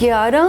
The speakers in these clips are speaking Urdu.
11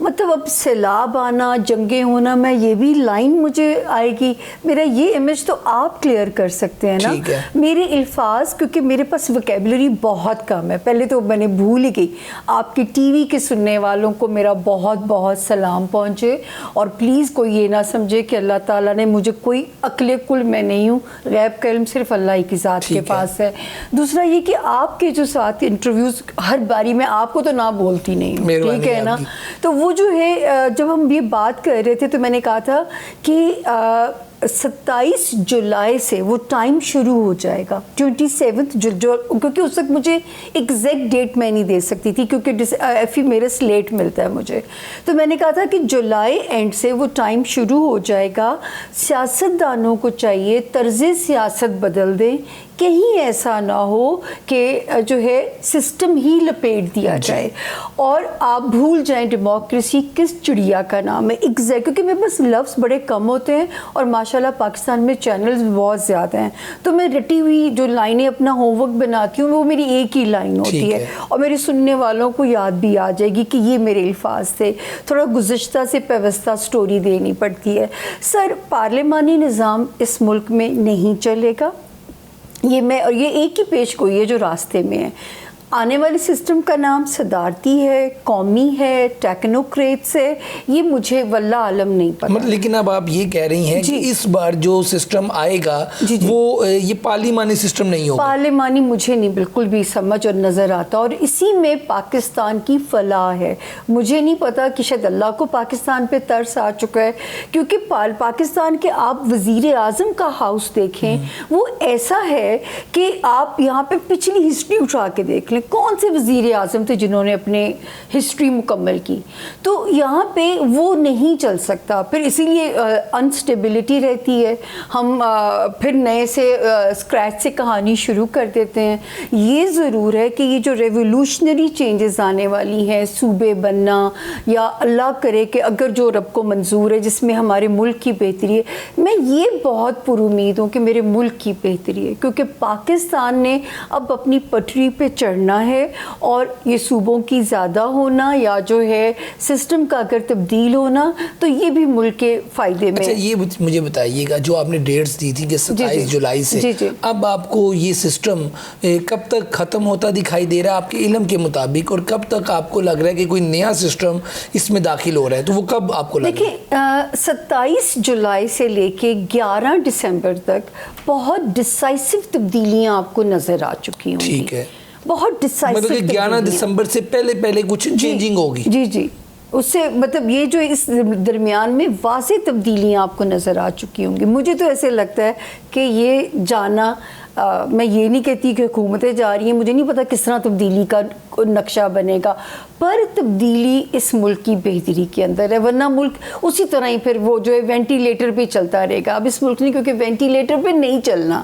مطلب اب سیلاب آنا, جنگیں ہونا, میں یہ بھی لائن مجھے آئے گی, میرا یہ امیج تو آپ کلیئر کر سکتے ہیں نا. میرے الفاظ, کیونکہ میرے پاس ویکیبلری بہت کم ہے, پہلے تو میں نے بھول ہی گئی. آپ کی ٹی وی کے سننے والوں کو میرا بہت بہت سلام پہنچے, اور پلیز کوئی یہ نہ سمجھے کہ اللہ تعالیٰ نے مجھے کوئی عقل کل میں نہیں ہوں, غیب کا علم صرف اللہ ہی کی ذات کے پاس ہے. دوسرا یہ کہ آپ کے جو ساتھ انٹرویوز ہر باری میں آپ کو تو نہ بولتی نہیں ہوں, ٹھیک ہے نا. تو وہ جو ہے جب ہم یہ بات کر رہے تھے تو میں نے کہا تھا کہ 27 جولائی سے وہ ٹائم شروع ہو جائے گا, 27 کیونکہ اس وقت مجھے ایگزیکٹ ڈیٹ میں نہیں دے سکتی تھی کیونکہ ایفی میرے سے لیٹ ملتا ہے مجھے. تو میں نے کہا تھا کہ جولائی اینڈ سے وہ ٹائم شروع ہو جائے گا. سیاستدانوں کو چاہیے طرز سیاست بدل دیں, کہیں ایسا نہ ہو کہ جو ہے سسٹم ہی لپیٹ دیا جائے اور آپ بھول جائیں ڈیموکریسی کس چڑیا کا نام ہے. ایگزیکٹ, کیونکہ میرے پاس لفظ بڑے کم ہوتے ہیں اور ماشاءاللہ پاکستان میں چینلز بہت زیادہ ہیں, تو میں رٹی ہوئی جو لائنیں اپنا ہوم ورک بناتی ہوں وہ میری ایک ہی لائن ہوتی ہے, اور میرے سننے والوں کو یاد بھی آ جائے گی کہ یہ میرے الفاظ تھے. تھوڑا گزشتہ سے پیوستہ سٹوری دینی پڑتی ہے. سر, پارلیمانی نظام اس ملک میں نہیں چلے گا, اور یہ ایک ہی پیش گوئی ہے جو راستے میں ہے. آنے والے سسٹم کا نام صدارتی ہے, قومی ہے, ٹیکنوکریٹس ہے, یہ مجھے واللہ عالم نہیں پتا. لیکن اب آپ یہ کہہ رہی ہیں کہ اس بار جو سسٹم آئے گا وہ یہ پارلیمانی سسٹم نہیں ہوگا. پارلیمانی مجھے نہیں بالکل بھی سمجھ اور نظر آتا, اور اسی میں پاکستان کی فلاح ہے. مجھے نہیں پتا کہ شاید اللہ کو پاکستان پہ ترس آ چکا ہے, کیونکہ پاکستان کے آپ وزیر اعظم کا ہاؤس دیکھیں, وہ ایسا ہے کہ آپ یہاں پہ پچھلی ہسٹری اٹھا کے دیکھ لیں, کون سے وزیر اعظم تھے جنہوں نے اپنے ہسٹری مکمل کی. تو یہاں پہ وہ نہیں چل سکتا, پھر اسی لیے انسٹیبلٹی رہتی ہے. ہم پھر نئے سے اسکریچ سے کہانی شروع کر دیتے ہیں. یہ ضرور ہے کہ یہ جو ریولوشنری چینجز آنے والی ہیں, صوبے بننا, یا اللہ کرے کہ اگر جو رب کو منظور ہے جس میں ہمارے ملک کی بہتری ہے, میں یہ بہت پر امید ہوں کہ میرے ملک کی بہتری ہے, کیونکہ پاکستان نے اب اپنی پٹری پہ چڑھنا ہے, اور یہ صوبوں کی زیادہ ہونا یا جو ہے سسٹم کا اگر تبدیل ہونا تو یہ بھی ملک کے فائدے میں. اچھا, یہ مجھے بتائیے گا, جو آپ نے ڈیٹس دی تھی کہ 27 جولائی سے, اب آپ کو یہ سسٹم کب تک ختم ہوتا دکھائی دے رہا ہے آپ کے علم کے مطابق, اور کب تک آپ کو لگ رہا ہے کہ کوئی نیا سسٹم اس میں داخل ہو رہا ہے, تو وہ کب آپ کو لگ رہا ہے؟ دیکھیں, 27 جولائی سے لے کے 11 دسمبر تک بہت ڈیسائسو تبدیلیاں آپ کو نظر آ چکی ہوں. ٹھیک ہے, بہت ڈیسائسو, مطلب 11 دسمبر سے پہلے کچھ چینجنگ ہوگی. جی, اس سے مطلب یہ جو اس درمیان میں واضح تبدیلیاں آپ کو نظر آ چکی ہوں گی. مجھے تو ایسے لگتا ہے کہ یہ جانا, میں یہ نہیں کہتی کہ حکومتیں جا رہی ہیں, مجھے نہیں پتا کس طرح تبدیلی کا نقشہ بنے گا, پر تبدیلی اس ملک کی بہتری کے اندر ہے, ورنہ ملک اسی طرح ہی پھر وہ جو ہے وینٹیلیٹر پہ چلتا رہے گا. اب اس ملک نے کیونکہ وینٹیلیٹر پہ نہیں چلنا.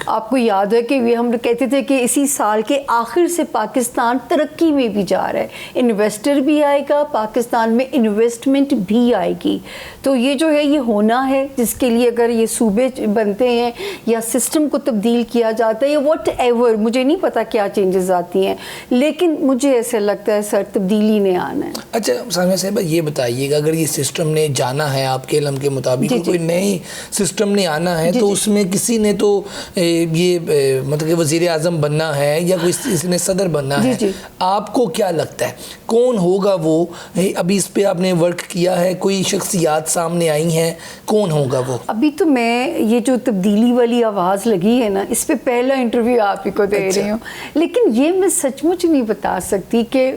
آپ کو یاد ہے کہ ہم کہتے تھے کہ اسی سال کے آخر سے پاکستان ترقی میں بھی جا رہا ہے, انویسٹر بھی آئے گا, پاکستان میں انویسٹمنٹ بھی آئے گی. تو یہ جو ہے یہ ہونا ہے, جس کے لیے اگر یہ صوبے بنتے ہیں یا سسٹم کو تبدیل کیا جاتا ہے یا واٹ ایور, مجھے نہیں پتا کیا چینجز آتی ہیں, لیکن مجھے ایسا لگتا ہے سر تبدیلی نے آنا ہے. اچھا سامعہ صاحبہ, یہ بتائیے گا, اگر یہ سسٹم نے جانا ہے آپ کے علم کے مطابق, کوئی نئی سسٹم نے آنا ہے, تو اس میں کسی نے تو یہ مطلب کہ وزیر اعظم بننا ہے یا کسی نے صدر بننا ہے, آپ کو کیا لگتا ہے کون ہوگا وہ؟ ابھی اس پہ آپ نے ورک کیا ہے, کوئی شخصیات سامنے آئی ہیں, کون ہوگا وہ؟ ابھی تو میں یہ جو تبدیلی والی آواز لگی ہے نا, اس پہ پہلا انٹرویو آپ ہی کو دے رہی ہوں, لیکن یہ میں سچ مچ نہیں بتا سکتی کہ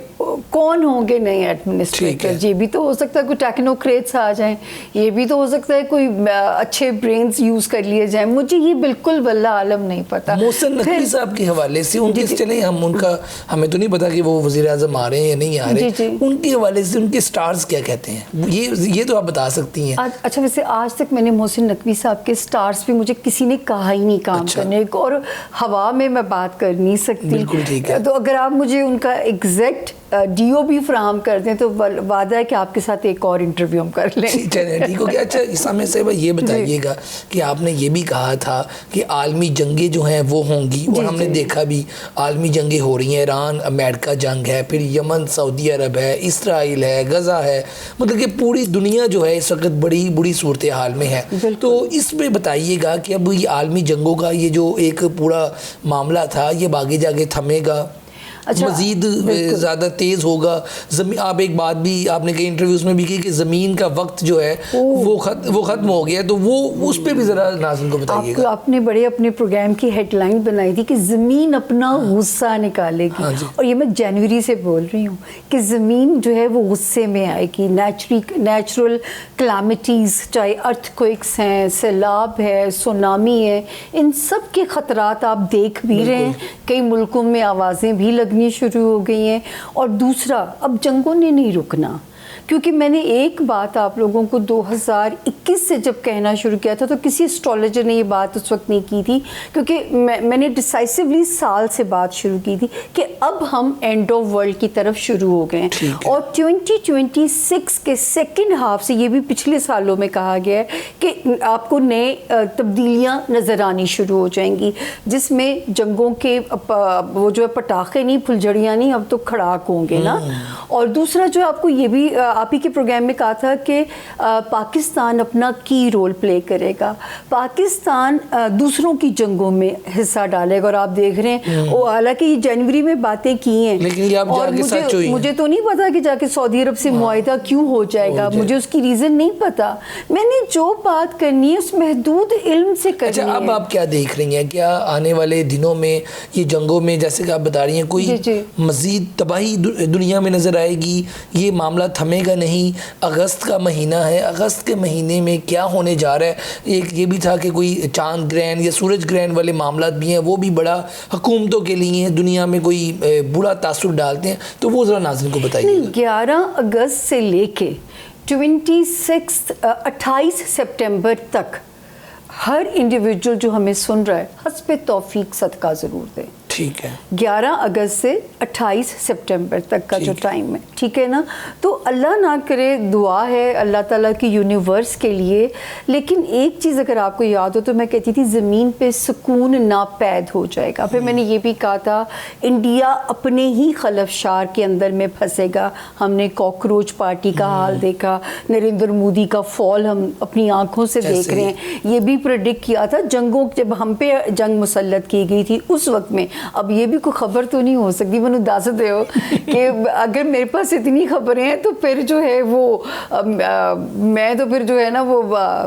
کون ہوں گے نئے ایڈمنسٹریٹر. یہ بھی تو ہو سکتا ہے کوئی ٹیکنوکریٹس آ جائیں, یہ بھی تو ہو سکتا ہے کوئی اچھے برینز یوز کر لیے جائیں, مجھے یہ بالکل واللہ عالم نہیں پتا. محسن نقوی صاحب کے حوالے سے ان کے چلیں ہم ان کا ہمیں تو نہیں پتا کہ وہ وزیر اعظم آ رہے ہیں یا نہیں آ رہے, ان کے حوالے سے ان کے سٹارز کیا کہتے ہیں, یہ تو آپ بتا سکتی ہیں. اچھا, ویسے آج تک میں نے محسن نقوی صاحب کے سٹارز پہ مجھے کسی نے کہا ہی نہیں کام کرنے کو, اور ہوا میں بات کر نہیں سکتی. بالکل ٹھیک ہے. تو اگر آپ مجھے ان کا ایگزیکٹ DO بھی فراہم کر دیں تو وعدہ ہے کہ آپ کے ساتھ ایک اور انٹرویو ہم کر لیں. چلیں ٹھیک ہو گیا. اچھا سامع صاحبہ یہ بتائیے گا کہ آپ نے یہ بھی کہا تھا کہ عالمی جنگیں جو ہیں وہ ہوں گی, اور ہم نے دیکھا بھی عالمی جنگیں ہو رہی ہیں. ایران امریکہ جنگ ہے, پھر یمن سعودی عرب ہے, اسرائیل ہے, غزہ ہے, مطلب کہ پوری دنیا جو ہے اس وقت بڑی بری صورتحال میں ہے. تو اس پہ بتائیے گا کہ اب یہ عالمی جنگوں کا یہ جو ایک پورا معاملہ تھا یہ آگے جا کے تھمے گا, مزید زیادہ تیز ہوگا؟ آپ ایک بات بھی آپ نے کئی انٹرویوز میں بھی کی کہ زمین کا وقت جو ہے وہ ختم ہو گیا, تو وہ اس پہ بھی ذرا ناظرین کو بتائیے گا. آپ نے بڑے اپنے پروگرام کی ہیڈ لائن بنائی تھی کہ زمین اپنا غصہ نکالے گی, اور یہ میں جنوری سے بول رہی ہوں کہ زمین جو ہے وہ غصے میں آئے گی. نیچرل کلیمٹیز, چاہے ارتھ کوئکس ہیں, سیلاب ہے, سونامی ہے, ان سب کے خطرات آپ دیکھ بھی رہے ہیں. کئی ملکوں میں آوازیں بھی لگنی شروع ہو گئی ہیں. اور دوسرا, اب جنگوں نے نہیں رکنا, کیونکہ میں نے ایک بات آپ لوگوں کو 2021 سے جب کہنا شروع کیا تھا تو کسی اسٹرالوجر نے یہ بات اس وقت نہیں کی تھی, کیونکہ میں نے ڈیسائسولی سال سے بات شروع کی تھی کہ اب ہم اینڈ آف ورلڈ کی طرف شروع ہو گئے ہیں. اور 2026 کے سیکنڈ ہاف سے, یہ بھی پچھلے سالوں میں کہا گیا ہے کہ آپ کو نئے تبدیلیاں نظر آنی شروع ہو جائیں گی, جس میں جنگوں کے وہ جو ہے پٹاخے نہیں, پھلجھڑیاں نہیں, اب تو کھڑاک ہوں گے نا. اور دوسرا جو آپ کو یہ بھی آپ ہی کے پروگرام میں کہا تھا کہ پاکستان اپنا کی رول پلے کرے گا, پاکستان دوسروں کی جنگوں میں حصہ ڈالے گا. اور آپ دیکھ رہے ہیں حالانکہ یہ جنوری میں باتیں کی ہیں, اور مجھے تو نہیں پتا کہ جا کے سعودی عرب سے معاہدہ کیوں ہو جائے گا, مجھے اس کی ریزن نہیں پتا. میں نے جو بات کرنی ہے اس محدود علم سے کرنی ہے. اچھا اب آپ کیا دیکھ رہی ہیں, کیا آنے والے دنوں میں یہ جنگوں میں جیسے کہ آپ بتا رہی ہیں کوئی مزید تباہی دنیا میں نظر آئے گی؟ یہ معاملہ تھمے گا نہیں. اگست کا مہینہ ہے, اگست کے مہینے میں کیا ہونے جا رہا ہے؟ ایک یہ بھی تھا کہ کوئی چاند گرہن یا سورج گرہن والے معاملات بھی ہیں, وہ بھی بڑا حکومتوں کے لیے دنیا میں کوئی برا تاثر ڈالتے ہیں, تو وہ ذرا ناظرین کو بتائیے. 11 اگست سے لے کے 28 سپٹمبر تک ہر انڈیویجول جو ہمیں سن رہا ہے حسب توفیق صدقہ ضرور دے. ٹھیک ہے, 11 اگست سے 28 سپٹمبر تک کا جو ٹائم ہے, ٹھیک ہے نا. تو اللہ نہ کرے, دعا ہے اللہ تعالیٰ کی یونیورس کے لیے. لیکن ایک چیز اگر آپ کو یاد ہو تو میں کہتی تھی زمین پہ سکون ناپید ہو جائے گا. پھر میں نے یہ بھی کہا تھا انڈیا اپنے ہی خلفشار کے اندر میں پھنسے گا. ہم نے کاکروچ پارٹی کا حال دیکھا, نریندر مودی کا فال ہم اپنی آنکھوں سے دیکھ رہے ہیں. یہ بھی پریڈکٹ کیا تھا جنگوں, جب ہم پہ جنگ مسلط کی گئی تھی اس وقت میں. اب یہ بھی کوئی خبر تو نہیں ہو سکتی, میں دس دے ہو کہ اگر میرے پاس اتنی خبریں ہیں تو پھر جو ہے وہ میں تو پھر جو ہے نا وہ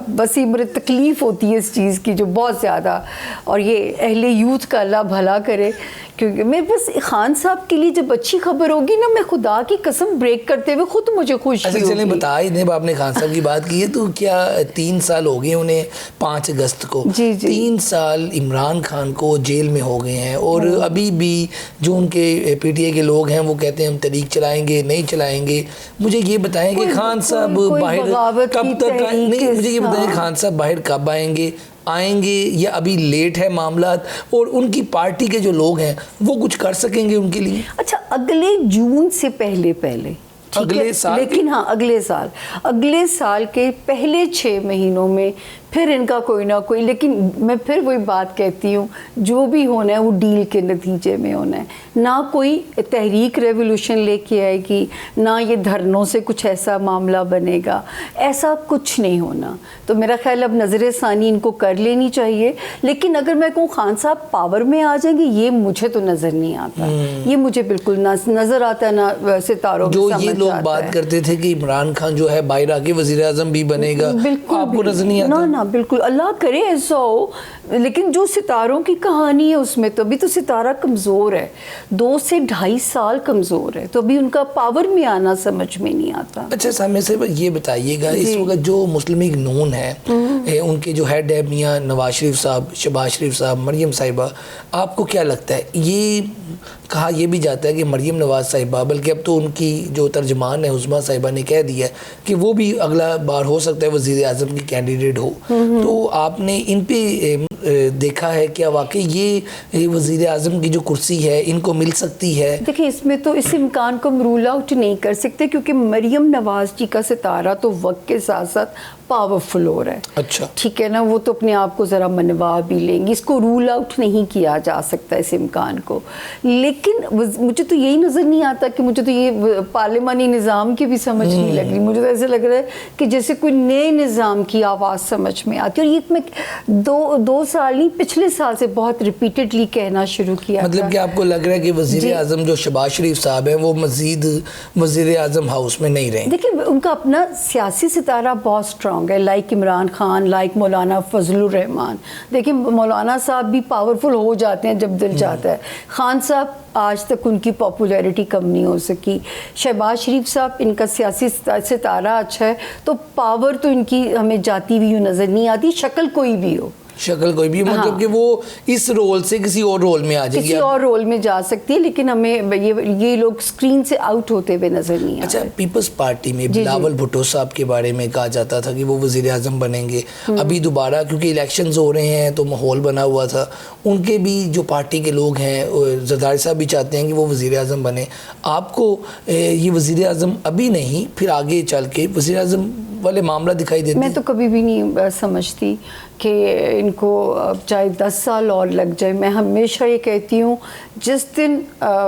بس ہی میرے تکلیف ہوتی ہے اس چیز کی جو بہت زیادہ. اور یہ اہل یوتھ کا اللہ بھلا کرے, کیونکہ میں بس خان صاحب کے لیے جب اچھی خبر ہوگی نا, میں خدا کی قسم بریک کرتے ہوئے خود مجھے خوشی ہوگی. چلیں بتا ہی دیں, آپ نے خان صاحب کی بات کی ہے تو کیا 3 سال ہو گئے انہیں 5 اگست کو, 3 سال عمران خان کو جیل میں ہو گئے ہیں, اور ابھی بھی جو ان کے پی ٹی آئی کے لوگ ہیں وہ کہتے ہیں ہم تحریک چلائیں گے, نہیں چلائیں گے. مجھے یہ بتائیں کہ خان صاحب باہر کب تک آئیں گے, مجھے یہ بتائیں خان صاحب باہر کب آئیں گے یا ابھی لیٹ ہے معاملات, اور ان کی پارٹی کے جو لوگ ہیں وہ کچھ کر سکیں گے ان کے لیے؟ اچھا اگلے جون سے پہلے اگلے سال, لیکن ہاں اگلے سال کے پہلے 6 مہینوں میں پھر ان کا کوئی نہ کوئی, لیکن میں پھر وہی بات کہتی ہوں جو بھی ہونا ہے وہ ڈیل کے نتیجے میں ہونا ہے. نہ کوئی تحریک ریولوشن لے کے آئے گی, نہ یہ دھرنوں سے کچھ ایسا معاملہ بنے گا, ایسا کچھ نہیں ہونا. تو میرا خیال اب نظر ثانی ان کو کر لینی چاہیے. لیکن اگر میں کہوں خان صاحب پاور میں آ جائیں گے, یہ مجھے تو نظر نہیں آتا, یہ مجھے بالکل نظر آتا ہے نہ ستاروں میں. جو یہ لوگ بات کرتے تھے کہ عمران خان جو ہے باہر آ کے وزیر اعظم بھی بنے گا, آپ کو نظر نہیں آتا؟ نہ بالکل, اللہ کرے ایسا ہو. لیکن جو ستاروں کی کہانی ہے اس میں تو ابھی تو ستارہ کمزور ہے, 2 سے 2.5 سال کمزور ہے, تو ابھی ان کا پاور میں آنا سمجھ میں نہیں آتا. اچھا سامع صاحب یہ بتائیے گا, اس وقت جو مسلم لیگ نون ہے ان کے جو ہیڈ ہے میاں نواز شریف صاحب, شہباز شریف صاحب, مریم صاحبہ, آپ کو کیا لگتا ہے؟ یہ کہا یہ بھی جاتا ہے کہ مریم نواز صاحبہ, بلکہ اب تو ان کی جو ترجمان ہے عظمیٰ صاحبہ نے کہہ دیا کہ وہ بھی اگلا بار ہو سکتا ہے وزیر اعظم کی کینڈیڈیٹ ہو. تو آپ نے ان پہ دیکھا ہے کیا واقعی یہ وزیر اعظم کی جو کرسی ہے ان کو مل سکتی ہے؟ دیکھیں اس میں تو اس امکان کو ہم رول آؤٹ نہیں کر سکتے کیونکہ مریم نواز جی کا ستارہ تو وقت کے ساتھ ساتھ پاورفل ہو رہا ہے. اچھا ٹھیک ہے نا, وہ تو اپنے آپ کو ذرا منوا بھی لیں گی, اس کو رول آؤٹ نہیں کیا جا سکتا اس امکان کو. لیکن مجھے تو یہی نظر نہیں آتا کہ مجھے تو یہ پارلیمانی نظام کی بھی سمجھ نہیں لگ رہی. مجھے تو ایسے لگ رہا ہے کہ جیسے کوئی نئے نظام کی آواز سمجھ میں آتی ہے, اور یہ میں دو سال نہیں پچھلے سال سے بہت ریپیٹڈلی کہنا شروع کیا. مطلب کہ آپ کو لگ رہا ہے کہ وزیر اعظم جو شہباز شریف صاحب ہیں وہ مزید وزیر اعظم ہاؤس میں نہیں رہیں؟ دیکھیں ان کا اپنا سیاسی ستارہ بہت اسٹرانگ ہے, لائک عمران خان, لائک مولانا فضل الرحمان. دیکھیں مولانا صاحب بھی پاورفل ہو جاتے ہیں جب دل چاہتا ہے. خان صاحب آج تک ان کی پاپولیرٹی کم نہیں ہو سکی. شہباز شریف صاحب ان کا سیاسی ستارہ اچھا ہے تو پاور تو ان کی ہمیں جاتی ہوئی نظر نہیں آتی, شکل کوئی بھی ہو. شکل کوئی بھی مطلب کہ وہ اس رول سے کسی اور رول میں آ جائے گی, کسی اور رول میں جا سکتی ہے, لیکن ہمیں یہ لوگ سکرین سے آؤٹ ہوتے ہوئے نظر نہیں آتے. اچھا پیپلز پارٹی میں بلاول بھٹو صاحب کے بارے میں کہا جاتا تھا کہ وہ وزیر اعظم بنیں گے. ابھی دوبارہ کیونکہ الیکشنز ہو رہے ہیں تو ماحول بنا ہوا تھا, ان کے بھی جو پارٹی کے لوگ ہیں زرداری صاحب بھی چاہتے ہیں کہ وہ وزیر اعظم بنے. آپ کو یہ وزیر اعظم ابھی نہیں پھر آگے چل کے وزیر اعظم والے معاملہ دکھائی دیتے ہیں؟ میں تو کبھی بھی نہیں سمجھتی کہ ان کو چاہے 10 سال اور لگ جائے. میں ہمیشہ یہ کہتی ہوں جس دن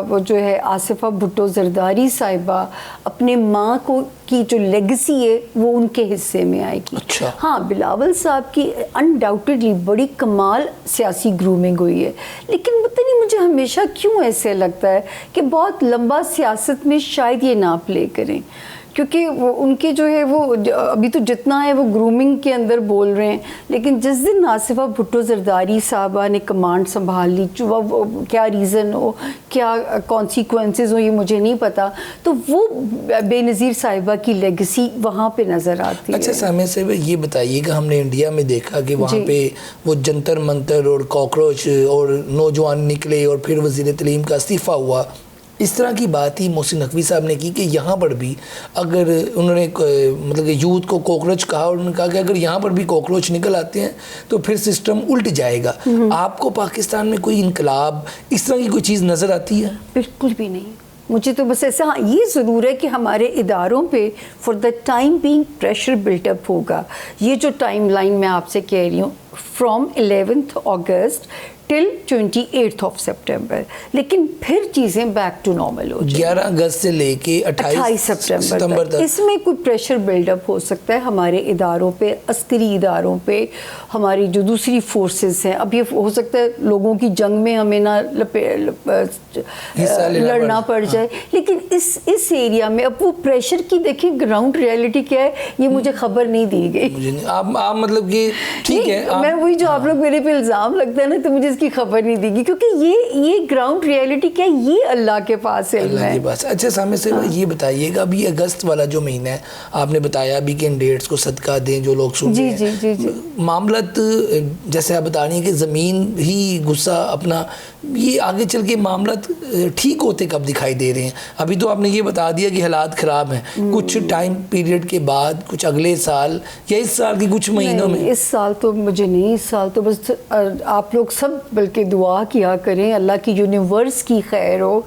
وہ جو ہے آصفہ بھٹو زرداری صاحبہ اپنے ماں کو کی جو لیگسی ہے وہ ان کے حصے میں آئے گی. اچھا. ہاں بلاول صاحب کی انڈاؤٹڈلی بڑی کمال سیاسی گرومنگ ہوئی ہے, لیکن پتہ نہیں مجھے ہمیشہ کیوں ایسے لگتا ہے کہ بہت لمبا سیاست میں شاید یہ نہ پلے کریں, کیونکہ وہ ان کے جو ہے وہ ابھی تو جتنا ہے وہ گرومنگ کے اندر بول رہے ہیں, لیکن جس دن آصفہ بھٹو زرداری صاحبہ نے کمانڈ سنبھال لی, کیا ریزن ہو, کیا کانسیکوینسز ہو یہ مجھے نہیں پتا, تو وہ بے نظیر صاحبہ کی لیگسی وہاں پہ نظر آتی ہے. اچھا سامع صاحب یہ بتائیے کہ ہم نے انڈیا میں دیکھا کہ وہاں پہ وہ جنتر منتر اور کاکروچ اور نوجوان نکلے اور پھر وزیر تعلیم کا استعفیٰ ہوا. اس طرح کی بات ہی محسن نقوی صاحب نے کی کہ یہاں پر بھی اگر انہوں نے مطلب کہ یوتھ کو کوکروچ کہا, اور انہوں نے کہا کہ اگر یہاں پر بھی کوکروچ نکل آتے ہیں تو پھر سسٹم الٹ جائے گا. آپ کو پاکستان میں کوئی انقلاب اس طرح کی کوئی چیز نظر آتی ہے؟ بالکل بھی نہیں. مجھے تو بس ایسا یہ ضرور ہے کہ ہمارے اداروں پہ for the time being pressure built up ہوگا. یہ جو ٹائم لائن میں آپ سے کہہ رہی ہوں فرام 11 اگست ٹل 28 سپٹمبر, لیکن پھر چیزیں بیک ٹو نارمل ہو جائیں. 11 اگست سے لے کے 28 ستمبر تک اس میں کوئی پریشر بلڈ اپ ہو سکتا ہے ہمارے اداروں پہ, عسکری اداروں پہ, ہماری جو دوسری فورسز ہیں. اب یہ ہو سکتا ہے لوگوں کی جنگ میں ہمیں نہ لڑنا پڑ جائے, لیکن اس ایریا میں اب وہ پریشر کی دیکھیں گراؤنڈ ریئلٹی کیا ہے یہ مجھے خبر نہیں دی گئی. آپ مطلب کہ ٹھیک ہے میں وہی جو آپ لوگ میرے پہ الزام لگتا ہے نا تو مجھے کی خبر نہیں دی گی, کیونکہ یہ گراؤنڈ ریئلٹی کیا ہے یہ اللہ کے پاس علم ہے. اللہ کے پاس. اچھا سامع سے یہ بتائیے گا ابھی اگست والا جو مہینہ ہے آپ نے بتایا ابھی کہ ان ڈیٹس کو صدقہ دیں جو لوگ سن رہے ہیں. جی معاملات جیسے آپ بتا رہی ہیں کہ زمین ہی غصہ اپنا, یہ آگے چل کے معاملات ٹھیک ہوتے کب دکھائی دے رہے ہیں؟ ابھی تو آپ نے یہ بتا دیا کہ حالات خراب ہیں, کچھ ٹائم پیریڈ کے بعد کچھ اگلے سال یا اس سال کے کچھ مہینوں میں؟ اس سال تو مجھے نہیں, اس سال تو بس آپ لوگ سب بلکہ دعا کیا کریں اللہ کی یونیورس کی خیر ہو.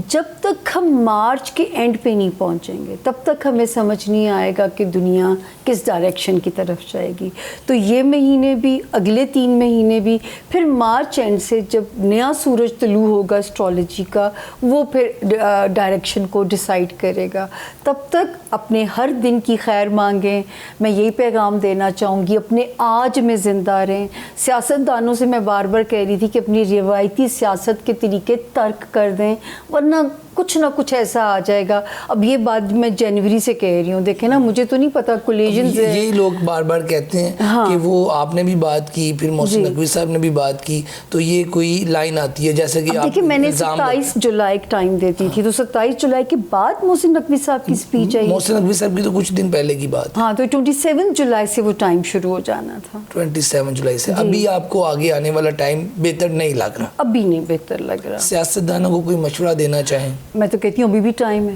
جب تک ہم مارچ کے اینڈ پہ نہیں پہنچیں گے تب تک ہمیں سمجھ نہیں آئے گا کہ دنیا کس ڈائریکشن کی طرف جائے گی. تو یہ مہینے بھی, اگلے 3 مہینے بھی, پھر مارچ اینڈ سے جب نیا سورج طلوع ہوگا اسٹرالوجی کا وہ پھر ڈائریکشن کو ڈیسائیڈ کرے گا. تب تک اپنے ہر دن کی خیر مانگیں. میں یہی پیغام دینا چاہوں گی, اپنے آج میں زندہ رہیں. سیاستدانوں سے میں بار بار کہہ رہی تھی کہ اپنی روایتی سیاست کے طریقے ترک کر دیں ورنہ کچھ نہ کچھ ایسا آ جائے گا. اب یہ بات میں جنوری سے کہہ رہی ہوں, دیکھیں نا مجھے تو نہیں پتا کولیجنز یہی لوگ بار بار کہتے ہیں کہ وہ آپ نے بھی بات کی پھر محسن نقوی صاحب نے بھی بات کی, تو یہ کوئی لائن آتی ہے جیسے کہ دیکھیں میں نے 27 جولائی ٹائم دیتی تھی, تو 27 جولائی کے بعد محسن نقوی صاحب کی اسپیچ آئی. محسن نقوی صاحب کی تو کچھ دن پہلے کی بات. ہاں تو 27 جولائی سے وہ ٹائم شروع ہو جانا تھا. 27 جولائی سے. ابھی آپ کو آگے آنے والا ٹائم بہتر نہیں لگ رہا؟ ابھی نہیں بہتر لگ رہا. سیاستدانوں کو کوئی مشورہ دینا چاہیں؟ میں تو کہتی ہوں ابھی بھی ٹائم ہے,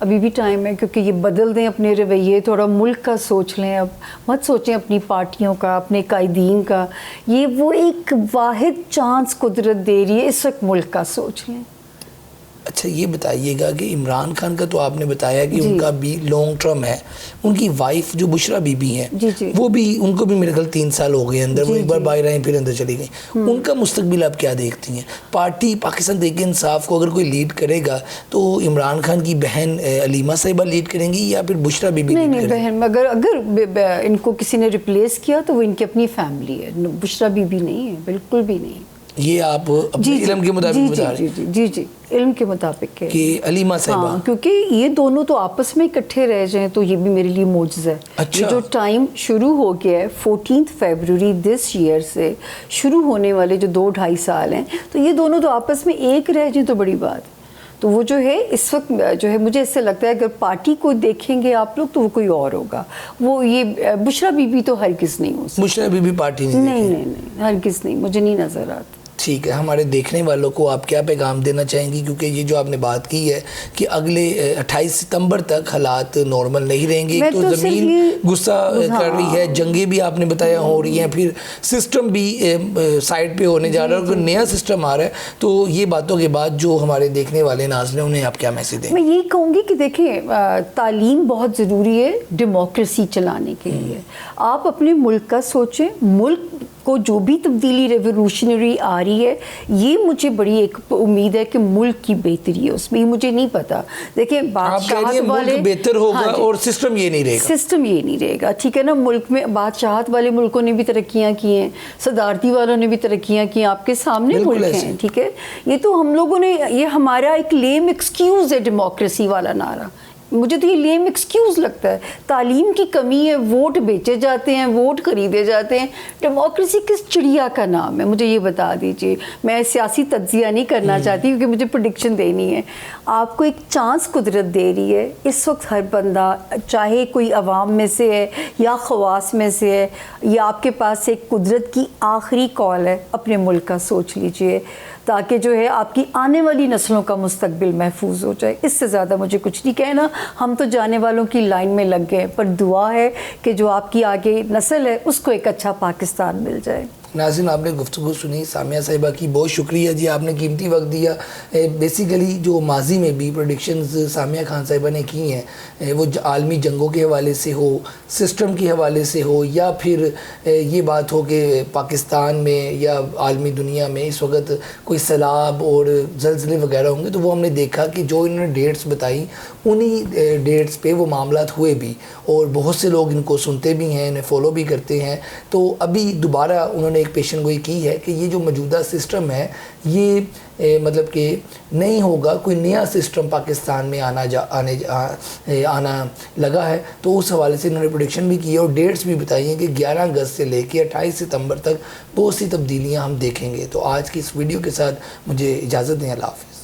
ابھی بھی ٹائم ہے, کیونکہ یہ بدل دیں اپنے رویے, تھوڑا ملک کا سوچ لیں, اب مت سوچیں اپنی پارٹیوں کا, اپنے قائدین کا. یہ وہ ایک واحد چانس قدرت دے رہی ہے, اس وقت ملک کا سوچ لیں. اچھا یہ بتائیے گا کہ عمران خان کا تو آپ نے بتایا کہ ان کا بھی لانگ ٹرم ہے, ان کی وائف جو بشرا بی بی ہیں وہ بھی, ان کو بھی میرے خیال 3 سال ہو گئے اندر, وہ ایک بار باہر آئیں پھر اندر چلی گئیں. ان کا مستقبل آپ کیا دیکھتی ہیں؟ پارٹی پاکستان تحریک انصاف کو اگر کوئی لیڈ کرے گا تو عمران خان کی بہن علیمہ صاحبہ لیڈ کریں گی یا پھر بشرا بی بی؟ نہیں بہن, اگر ان کو کسی نے ریپلیس کیا تو وہ ان کی اپنی فیملی ہے, بشرا بی بی نہیں ہے, بالکل بھی نہیں. یہ آپ اپنے علم کے مطابق بتا رہے ہیں؟ جی علم کے مطابق ہے کہ علیمہ صاحبہ, ہاں, کیونکہ یہ دونوں تو آپس میں اکٹھے رہ جائیں تو یہ بھی میرے لیے معجزہ ہے. یہ جو ٹائم شروع ہو گیا ہے 14 فیبروری دس ایئر سے شروع ہونے والے جو 2-2.5 سال ہیں, تو یہ دونوں تو آپس میں ایک رہ جائیں تو بڑی بات. تو وہ جو ہے اس وقت جو ہے مجھے اس سے لگتا ہے اگر پارٹی کو دیکھیں گے آپ لوگ تو وہ کوئی اور ہوگا. وہ یہ بشرا بی بی تو ہرگز نہیں ہو سکتی. بشرا بی بی پارٹی نہیں, ہرگز نہیں, مجھے نہیں نظر آتا. ٹھیک ہے, ہمارے دیکھنے والوں کو آپ کیا پیغام دینا چاہیں گی؟ کیونکہ یہ جو آپ نے بات کی ہے کہ اگلے 28 ستمبر تک حالات نارمل نہیں رہیں گے, تو زمین غصہ کر رہی ہے, جنگیں بھی آپ نے بتایا ہو رہی ہیں, پھر سسٹم بھی سائڈ پہ ہونے جا رہا ہے, کوئی نیا سسٹم آ رہا ہے. تو یہ باتوں کے بعد جو ہمارے دیکھنے والے ناظرین انہیں آپ کیا میسج دیں؟ میں یہی کہوں گی کہ دیکھیں, تعلیم بہت ضروری ہے ڈیموکریسی چلانے کے لیے. آپ اپنے ملک کا سوچیں, ملک کو جو بھی تبدیلی ریولوشنری آ رہی ہے, یہ مجھے بڑی ایک امید ہے کہ ملک کی بہتری ہے اس میں. یہ مجھے نہیں پتا, دیکھیں بادشاہت والے بہتر ہوگا اور سسٹم یہ نہیں رہے گا, سسٹم یہ نہیں رہے گا, ٹھیک ہے نا. ملک میں بادشاہت والے ملکوں نے بھی ترقیاں کی ہیں, صدارتی والوں نے بھی ترقیاں کی ہیں, آپ کے سامنے ملک ہیں, ٹھیک ہے. یہ تو ہم لوگوں نے, یہ ہمارا ایک لیم ایکسکیوز ہے ڈیموکریسی والا نعرہ. مجھے تو یہ لیم ایکسکیوز لگتا ہے. تعلیم کی کمی ہے, ووٹ بیچے جاتے ہیں, ووٹ خریدے جاتے ہیں. ڈیموکریسی کس چڑیا کا نام ہے مجھے یہ بتا دیجئے. میں سیاسی تجزیہ نہیں کرنا چاہتی کیونکہ مجھے پریڈکشن دینی ہے. آپ کو ایک چانس قدرت دے رہی ہے اس وقت. ہر بندہ, چاہے کوئی عوام میں سے ہے یا خواص میں سے ہے, یا آپ کے پاس ایک قدرت کی آخری کال ہے, اپنے ملک کا سوچ لیجئے تاکہ جو ہے آپ کی آنے والی نسلوں کا مستقبل محفوظ ہو جائے. اس سے زیادہ مجھے کچھ نہیں کہنا. ہم تو جانے والوں کی لائن میں لگ گئے, پر دعا ہے کہ جو آپ کی آگے نسل ہے اس کو ایک اچھا پاکستان مل جائے. ناظرین, آپ نے گفتگو سنی سامیہ صاحبہ کی, بہت شکریہ جی, آپ نے قیمتی وقت دیا. بیسیکلی جو ماضی میں بھی پریڈکشنز سامیہ خان صاحبہ نے کی ہیں, وہ عالمی جنگوں کے حوالے سے ہو, سسٹم کے حوالے سے ہو, یا پھر یہ بات ہو کہ پاکستان میں یا عالمی دنیا میں اس وقت کوئی سیلاب اور زلزلے وغیرہ ہوں گے, تو وہ ہم نے دیکھا کہ جو انہوں نے ڈیٹس بتائی انہی ڈیٹس پہ وہ معاملات ہوئے بھی, اور بہت سے لوگ ان کو سنتے بھی ہیں, انہیں فالو بھی کرتے ہیں. تو ابھی دوبارہ انہوں نے ایک پیشن گوئی کی ہے کہ یہ جو موجودہ سسٹم ہے یہ مطلب کہ نہیں ہوگا, کوئی نیا سسٹم پاکستان میں آنا لگا ہے. تو اس حوالے سے انہوں نے پریڈکشن بھی کی ہے اور ڈیٹس بھی بتائی ہیں کہ 11 اگست سے لے کے 28 ستمبر تک بہت سی تبدیلیاں ہم دیکھیں گے. تو آج کی اس ویڈیو کے ساتھ مجھے اجازت دیں, اللہ حافظ.